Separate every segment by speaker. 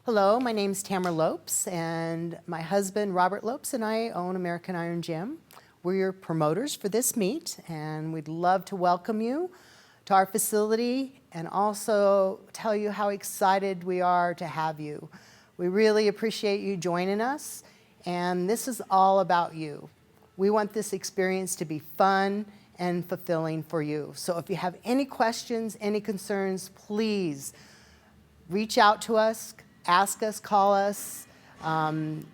Speaker 1: Hello, my name's Tamara Lopes, and my husband Robert Lopes and I own American Iron Gym. We're your promoters for this meet, and we'd love to welcome you to our facility and also tell you how excited we are to have you. We really appreciate you joining us, and this is all about you. We want this experience to be fun and fulfilling for you. So if you have any questions, any concerns, please reach out to us, ask us, call us.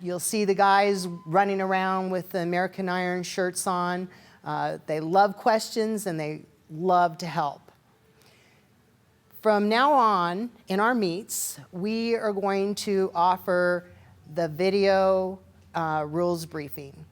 Speaker 1: You'll see the guys running around with the American Iron shirts on. They love questions and they love to help. From now on, in our meets, we are going to offer the video rules briefing.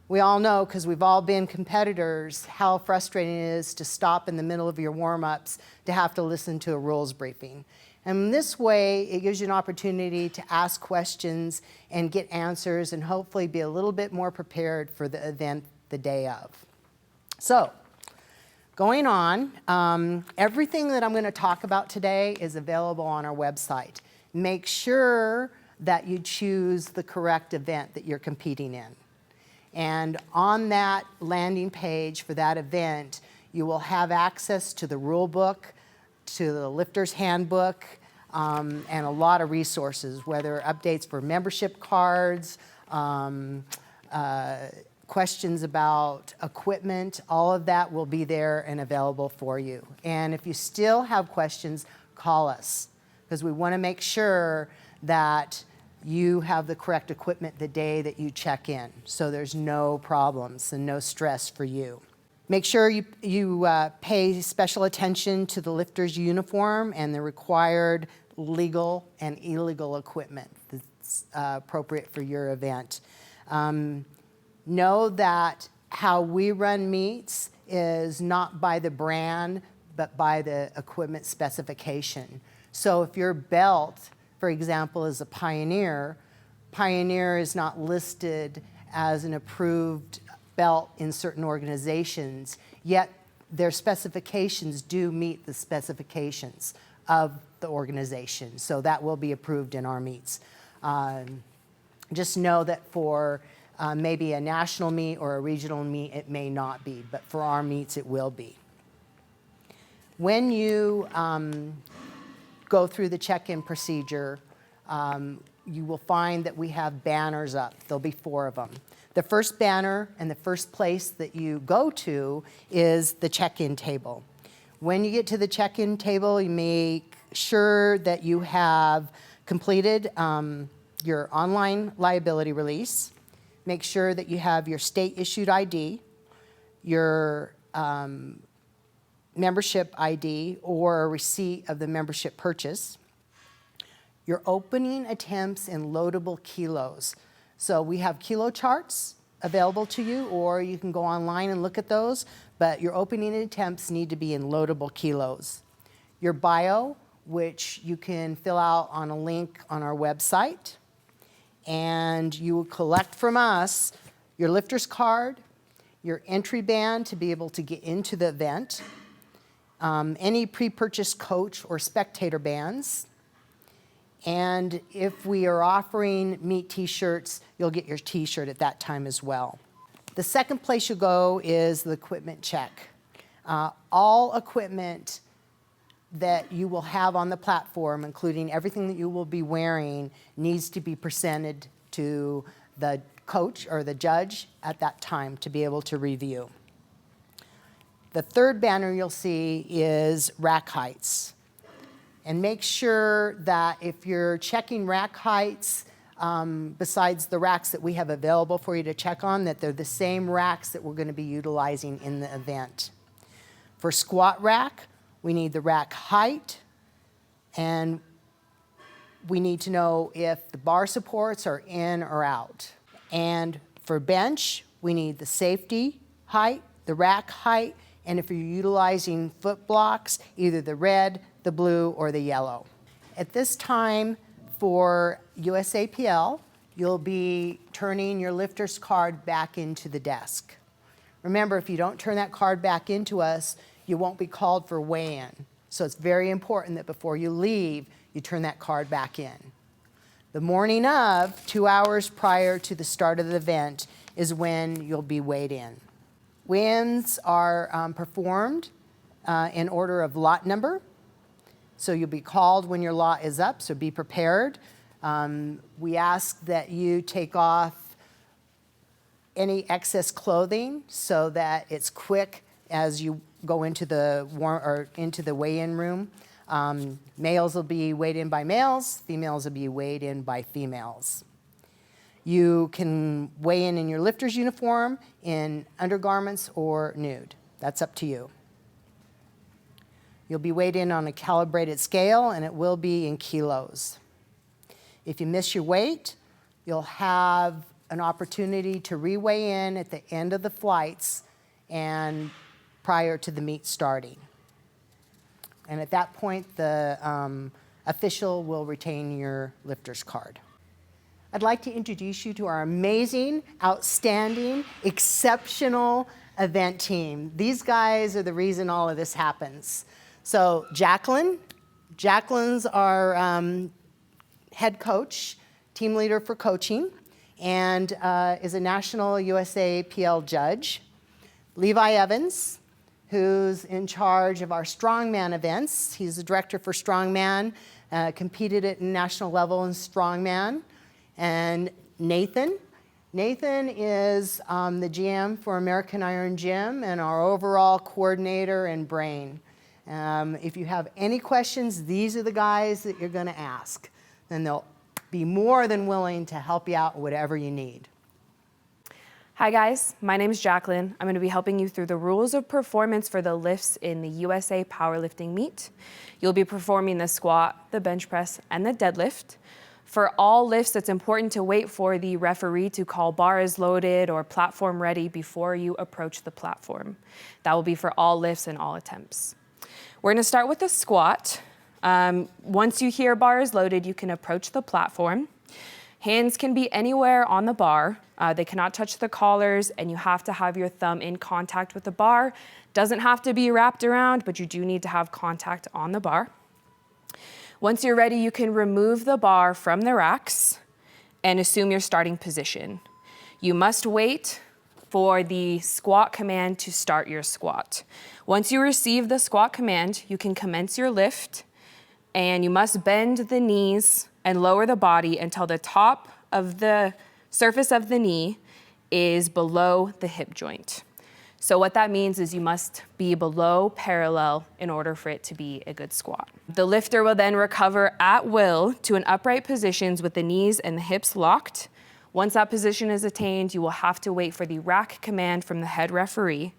Speaker 1: We all know, because we've all been competitors, how frustrating it is to stop in the middle of your warm-ups to have to listen to a rules briefing. And this way, it gives you an opportunity to ask questions and get answers and hopefully be a little bit more prepared for the event the day of. So, going on, everything that I'm going to talk about today is available on our website. Make sure that you choose the correct event that you're competing in. And on that landing page for that event, you will have access to the rule book, to the lifter's handbook, and a lot of resources, whether updates for membership cards, questions about equipment, all of that will be there and available for you. And if you still have questions, call us, because we want to make sure that you have the correct equipment the day that you check in, so there's no problems and no stress for you. Make sure you pay special attention to the lifter's uniform and the required legal and illegal equipment that's appropriate for your event. Know that how we run meets is not by the brand, but by the equipment specification. So if your belt, for example, is a Pioneer, Pioneer is not listed as an approved belt in certain organizations, yet their specifications do meet the specifications of the organization. So that will be approved in our meets. Just know that for maybe a national meet or a regional meet, it may not be, but for our meets, it will be. When you go through the check-in procedure, you will find that we have banners up. There'll be 4 of them. The first banner and the first place that you go to is the check-in table. When you get to the check-in table, you make sure that you have completed your online liability release. Make sure that you have your state-issued ID, your membership ID, or a receipt of the membership purchase. Your opening attempts in loadable kilos. So we have kilo charts available to you, or you can go online and look at those, but your opening attempts need to be in loadable kilos. Your bio, which you can fill out on a link on our website, and you will collect from us your lifter's card, your entry band to be able to get into the event, any pre-purchased coach or spectator bands, and if we are offering meet t-shirts, you'll get your t-shirt at that time as well. The second place you go is the equipment check. All equipment that you will have on the platform, including everything that you will be wearing, needs to be presented to the coach or the judge at that time to be able to review. The third banner you'll see is rack heights. And make sure that if you're checking rack heights, besides the racks that we have available for you to check on, that they're the same racks that we're going to be utilizing in the event. For squat rack, we need the rack height, and we need to know if the bar supports are in or out. And for bench, we need the safety height, the rack height, and if you're utilizing foot blocks, either the red, the blue, or the yellow. At this time for USAPL, you'll be turning your lifter's card back into the desk. Remember, if you don't turn that card back into us, you won't be called for weigh-in. So it's very important that before you leave, you turn that card back in. The morning of, 2 hours prior to the start of the event, is when you'll be weighed in. Weigh-ins are performed in order of lot number. So you'll be called when your lot is up, so be prepared. We ask that you take off any excess clothing so that it's quick as you go into the weigh-in room. Males will be weighed in by males, females will be weighed in by females. You can weigh in your lifter's uniform, in undergarments, or nude. That's up to you. You'll be weighed in on a calibrated scale, and it will be in kilos. If you miss your weight, you'll have an opportunity to re-weigh in at the end of the flights and prior to the meet starting. And at that point, the official will retain your lifter's card. I'd like to introduce you to our amazing, outstanding, exceptional event team. These guys are the reason all of this happens. So Jacqueline's our head coach, team leader for coaching, and is a national USAPL judge. Levi Evans, who's in charge of our strongman events. He's the director for strongman, competed at national level in strongman. And Nathan is the GM for American Iron Gym and our overall coordinator and brain. If you have any questions, these are the guys that you're going to ask. And they'll be more than willing to help you out whatever you need.
Speaker 2: Hi guys, my name is Jacqueline. I'm going to be helping you through the rules of performance for the lifts in the USA Powerlifting Meet. You'll be performing the squat, the bench press, and the deadlift. For all lifts, it's important to wait for the referee to call bar is loaded or platform ready before you approach the platform. That will be for all lifts and all attempts. We're going to start with the squat. Once you hear bar is loaded, you can approach the platform. Hands can be anywhere on the bar. They cannot touch the collars, and you have to have your thumb in contact with the bar. Doesn't have to be wrapped around, but you do need to have contact on the bar. Once you're ready, you can remove the bar from the racks and assume your starting position. You must wait for the squat command to start your squat. Once you receive the squat command, you can commence your lift, and you must bend the knees and lower the body until the top of the surface of the knee is below the hip joint. So what that means is you must be below parallel in order for it to be a good squat. The lifter will then recover at will to an upright position with the knees and the hips locked. Once that position is attained, you will have to wait for the rack command from the head referee.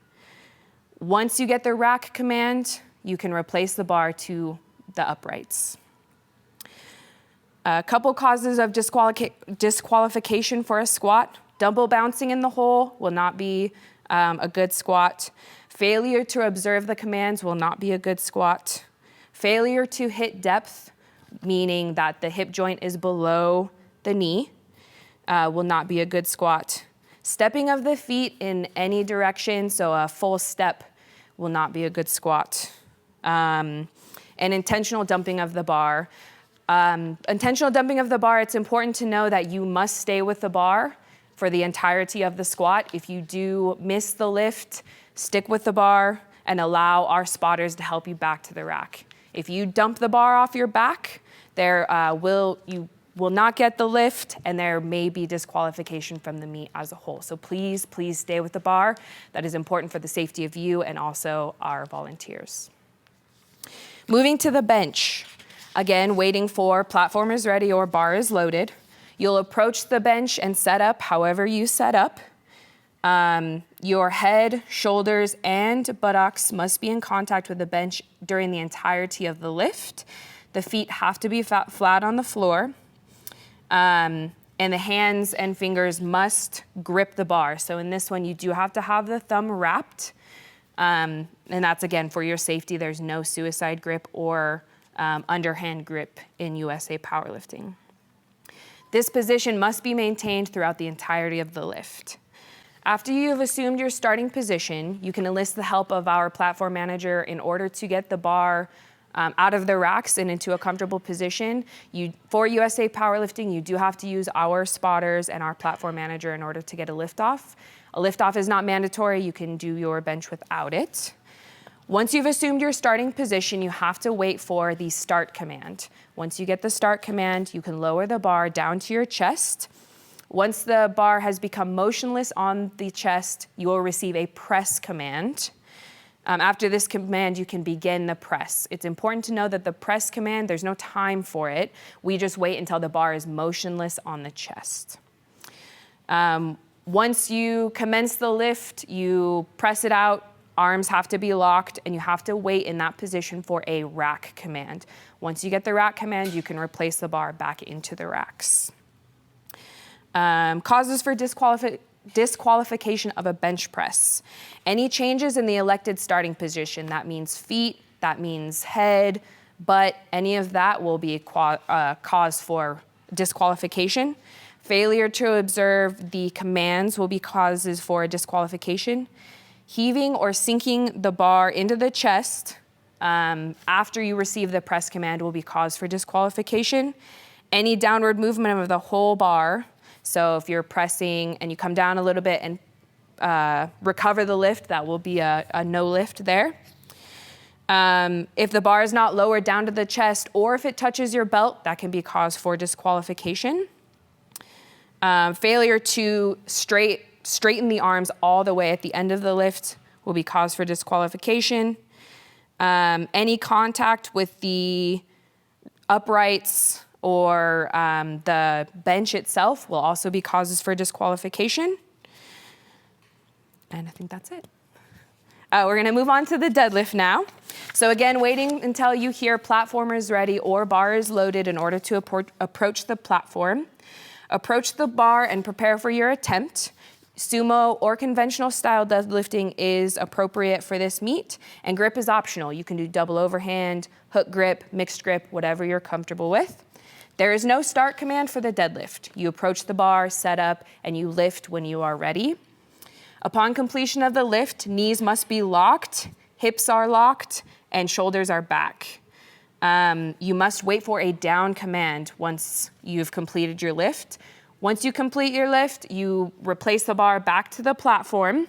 Speaker 2: Once you get the rack command, you can replace the bar to the uprights. A couple causes of disqualification for a squat. Dumbbell bouncing in the hole will not be a good squat. Failure to observe the commands will not be a good squat. Failure to hit depth, meaning that the hip joint is below the knee, will not be a good squat. Stepping of the feet in any direction, so a full step, will not be a good squat. And intentional dumping of the bar. Intentional dumping of the bar, it's important to know that you must stay with the bar for the entirety of the squat. If you do miss the lift, stick with the bar and allow our spotters to help you back to the rack. If you dump the bar off your back, you will not get the lift, and there may be disqualification from the meet as a whole. So please stay with the bar. That is important for the safety of you and also our volunteers. Moving to the bench. Again, waiting for platform is ready or bar is loaded. You'll approach the bench and set up however you set up. Your head, shoulders, and buttocks must be in contact with the bench during the entirety of the lift. The feet have to be flat on the floor. And the hands and fingers must grip the bar. So in this one, you do have to have the thumb wrapped. And that's, again, for your safety. There's no suicide grip or underhand grip in USA Powerlifting. This position must be maintained throughout the entirety of the lift. After you have assumed your starting position, you can enlist the help of our platform manager in order to get the bar out of the racks and into a comfortable position. For USA Powerlifting, you do have to use our spotters and our platform manager in order to get a lift off. A lift off is not mandatory. You can do your bench without it. Once you've assumed your starting position, you have to wait for the start command. Once you get the start command, you can lower the bar down to your chest. Once the bar has become motionless on the chest, you will receive a press command. After this command, you can begin the press. It's important to know that the press command, there's no time for it. We just wait until the bar is motionless on the chest. Once you commence the lift, you press it out, arms have to be locked, and you have to wait in that position for a rack command. Once you get the rack command, you can replace the bar back into the racks. Causes for disqualification of a bench press. Any changes in the elected starting position, that means feet, that means head, butt, any of that will be a cause for disqualification. Failure to observe the commands will be causes for disqualification. Heaving or sinking the bar into the chest after you receive the press command will be cause for disqualification. Any downward movement of the whole bar, so if you're pressing and you come down a little bit and recover the lift, that will be a no lift there. If the bar is not lowered down to the chest or if it touches your belt, that can be cause for disqualification. Failure to straighten the arms all the way at the end of the lift will be cause for disqualification. Any contact with the uprights or the bench itself will also be causes for disqualification. And I think that's it. We're gonna move on to the deadlift now. So again, waiting until you hear platform is ready or bar is loaded in order to approach the platform. Approach the bar and prepare for your attempt. Sumo or conventional style deadlifting is appropriate for this meet, and grip is optional. You can do double overhand, hook grip, mixed grip, whatever you're comfortable with. There is no start command for the deadlift. You approach the bar, set up, and you lift when you are ready. Upon completion of the lift, knees must be locked, hips are locked, and shoulders are back. You must wait for a down command once you've completed your lift. Once you complete your lift, you replace the bar back to the platform.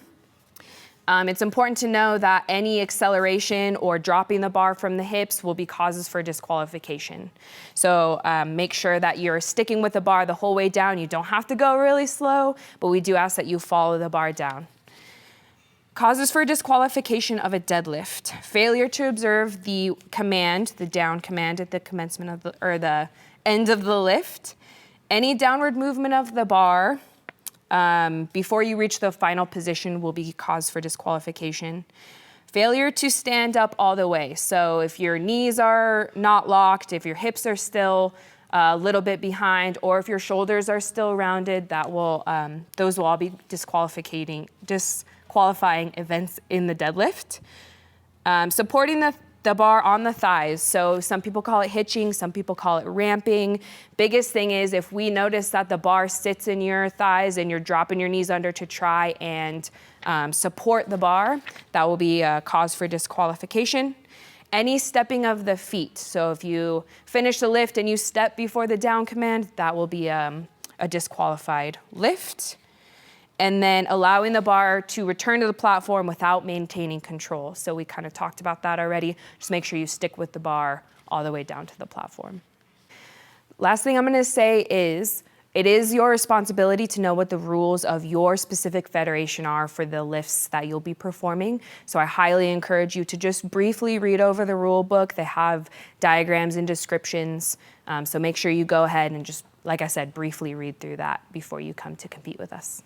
Speaker 2: It's important to know that any acceleration or dropping the bar from the hips will be causes for disqualification. So make sure that you're sticking with the bar the whole way down. You don't have to go really slow, but we do ask that you follow the bar down. Causes for disqualification of a deadlift. Failure to observe the command, the down command at the commencement of the end of the lift. Any downward movement of the bar before you reach the final position will be cause for disqualification. Failure to stand up all the way. So if your knees are not locked, if your hips are still a little bit behind, or if your shoulders are still rounded, those will all be disqualifying events in the deadlift. Supporting the bar on the thighs. So some people call it hitching, some people call it ramping. Biggest thing is if we notice that the bar sits in your thighs and you're dropping your knees under to try and support the bar, that will be a cause for disqualification. Any stepping of the feet. So if you finish the lift and you step before the down command, that will be a disqualified lift. And then allowing the bar to return to the platform without maintaining control. So we kind of talked about that already. Just make sure you stick with the bar all the way down to the platform. Last thing I'm gonna say is, it is your responsibility to know what the rules of your specific federation are for the lifts that you'll be performing. So I highly encourage you to just briefly read over the rule book. They have diagrams and descriptions. So make sure you go ahead and just, like I said, briefly read through that before you come to compete with us.